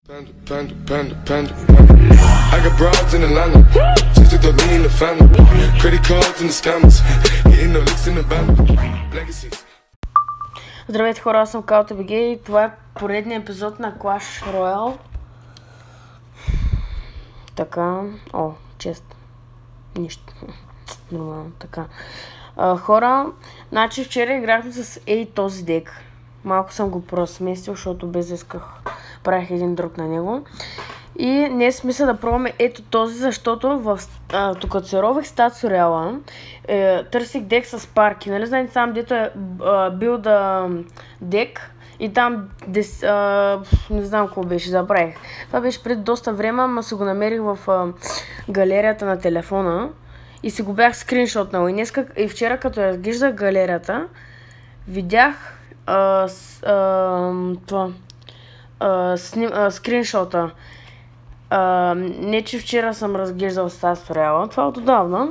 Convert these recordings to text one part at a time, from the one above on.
Panda. I got broads in Atlanta, just to throw me in the family. Credit cards and the scammers, getting no licks in the band. Legacies. Здравейте хора, аз съм KaoTBG и това е поредният епизод на Clash Royale. Така, чест. Нищо. Нормално, така. Хора, значи вчера играхме с този дек. Малко съм го просместил, защото без исках. Правих един друг на него. И днес мисля да пробваме ето този, защото тук се рових статсориала, търсих дек с парки. Нали знаете там, дето е билда дек и там не знам какво беше, забравих. Това беше преди доста време, ама се го намерих в галерията на телефона и си го бях скриншотнал. И вчера, като разглеждах галерията, видях скриншота. Не, че вчера съм разглеждал статсориала, това от отдавна.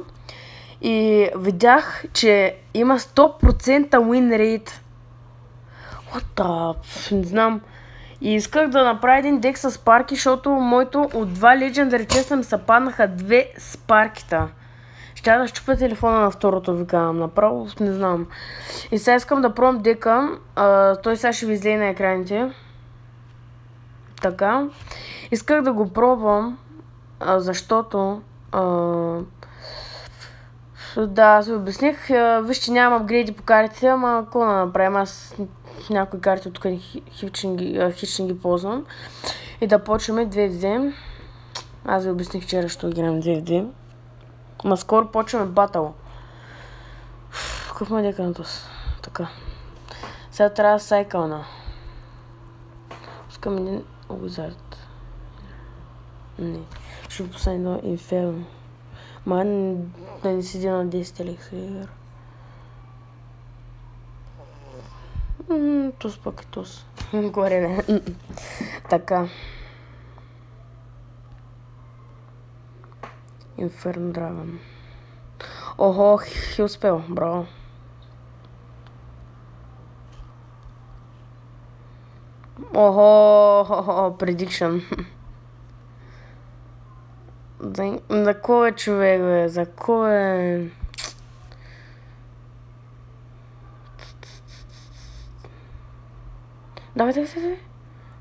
И видях, че има 100% win rate. Не знам. И исках да направя един дек с парки, защото моето от 2 Legendary Chest ми се паднаха 2 спаркита. Ще да щупя телефона на второто, викам направо, не знам. И сега искам да пробвам дека. Той сега ще ви излезе на екраните. Така. Исках да го пробвам, защото... да, аз ви обясних. Вижте, нямам апгрейди по картите, ама какво да направим? Аз някои карти от тук хич ги ползвам. И да почваме 2v2. Аз ви обясних вчера, ще играем 2v2. Ма скоро почваме батъл. Какъв ме дека на този? Така. Сега трябва сайкълна. Искам един Wizard. Не. Ще поставя едно Inferno. Да не седи на 10 еликсир. Туз пък е туз. Горе не. Така. Inferno Dragon. Охо, успел, браво. Охо, prediction. За кой е човек, бе? За кой е? Давай.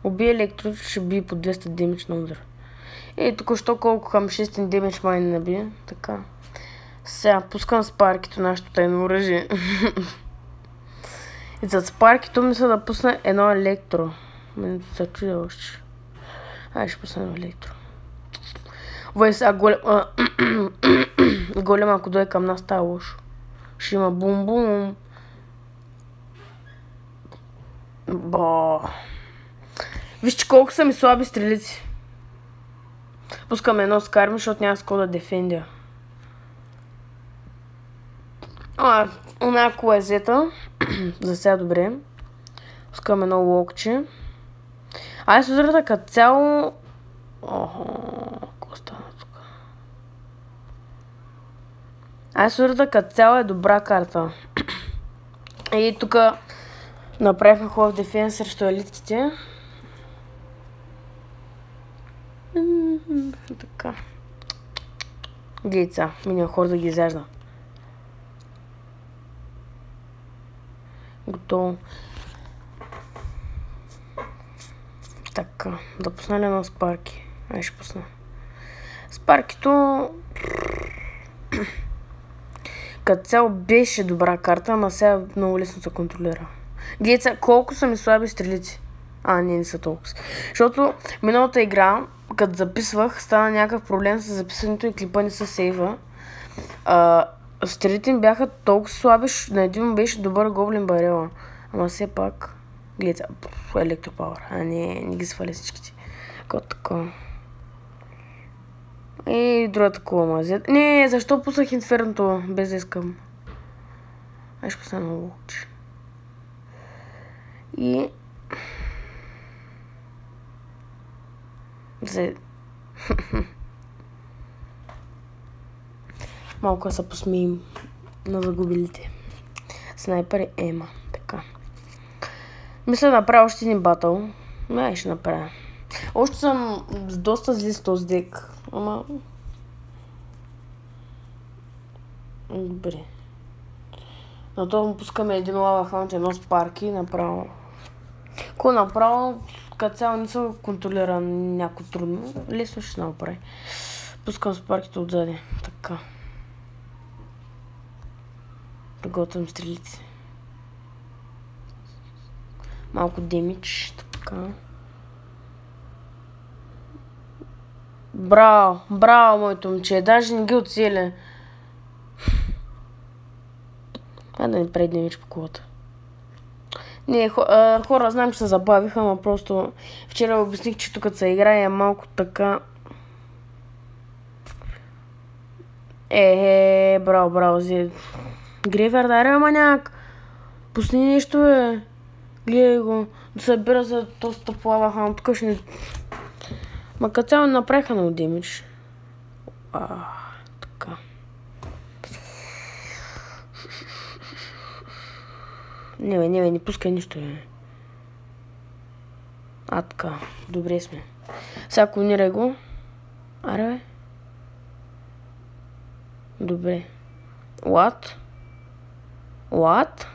Убие електро, ще бие по 200 демидж на удар. И току-що колко към 6 демидж май не набие. Така. Сега пускам спаркито, нашето тайно оръжие. И зад спаркито мисля да пусна едно електро. Мен се чудя още. Ще пусна едно електро. Вай сега голем, ако дойде към нас, става лошо. Ще има бум-бум. Вижте колко са ми слаби стрелици. Пускам едно скарми, защото няма с кого да дефендя. Една колезета. За сега добре. Пускам едно локче. Айде се озрата като цяло... какво стана тук? Айде се озрата като цяло е добра карта. И тук направихме хубав дефенс срещу елитите. Така. Глейца, минал хор да ги изяжда. Готово. Така, да пусна ли едно спарки? Ще пусна. Спаркито... като цяло беше добра карта, ама сега много лесно се контролира. Гледайте, колко са ми слаби стрелици. Не са толкова. Защото миналата игра, като записвах, стана някакъв проблем с записването и клипа не се сейва. Стрелите ми бяха толкова слаби, на един беше добър гоблин барела. Ама все пак... Гледайте, електропауър. Не ги сваля всичките. Като така. И друга такова мазет. Не, защо пуснах инферното, без да искам? Ще пусна на локче. И... Малко се посмеем на загубилите. Снайпер Ема. Така. Мисля да направя още един батъл. Ще направя. Още съм доста зли с този дек. Ама... Добре. На това му пускаме един лава хаунт, едно спарки направо. Ако направо, като цяло не се контролира някой трудно, лесно ще направи. Пускам спарките отзади. Така. Приготвям стрелици. Малко демидж. Така. Браво, браво, моето момче. Даже не ги оцеля. Да не прави демидж по колата. Не, хора, знам, че се забавиха, но просто вчера обясних, че тук се играе малко така... Браво, браво, зе. Грейвярд, аре, маняк. Пусни нещо, бе. Гледай го. Да се бира за този тъп лава хаунт. Тук ще не... Ма като цяло направиха много демидж. Така. Не пускай нищо, бе. Така. Добре сме. Сега клонирай го. Аре, бе. Добре. What?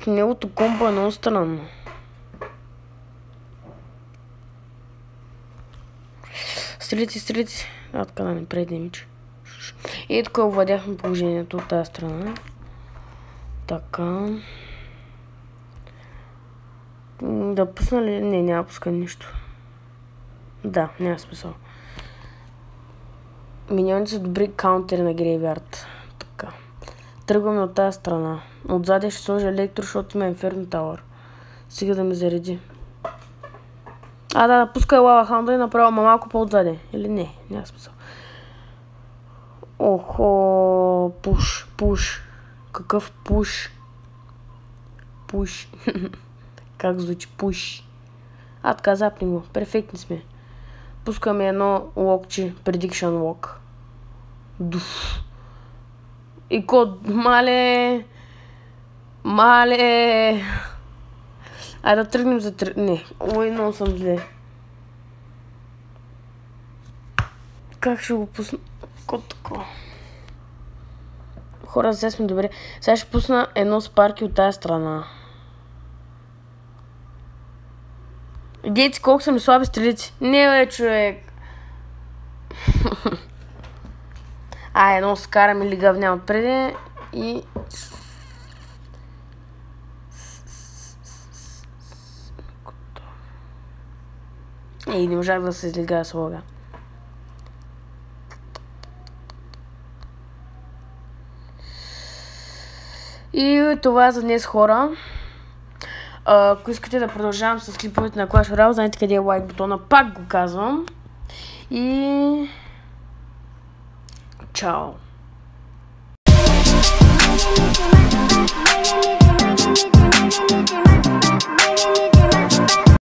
Неговото комбо е много странно. Стрелите. Така да не прави демидж. И така овладяхме положението от тази страна. Така. Да пусна ли? Не, няма пуска нищо. Да, няма смисъл. Миньоните са добри каунтери на Грейвярд. Така. Тръгваме от тази страна. Отзади ще сложа електро, защото има Инферно Тауър. Сега да ме зареди. Да, пускай лава хаунда и направо малко по-отзади. Или не, няма смисъл. Охо, пуш. Какъв пуш? Пуш. Как звучи пуш? Така, запни го. Перфектни сме. Пускаме едно локче, Prediction Lock. Дуф. И код, мале. Да тръгнем за... Не, много съм зле. Как ще го пусна? Код такова. Хора, сега сме добре. Сега ще пусна едно спарки от тази страна. Идейте колко са ми слаби стрелици. Не, бе, човек. Едно скарам или гъвня отпреди и... Не можах да се излегая с лога. И това е за днес, хора. Ако искате да продължавам с клиповете на Clash Royale, знаете къде е лайк бутона, пак го казвам. И... Чао!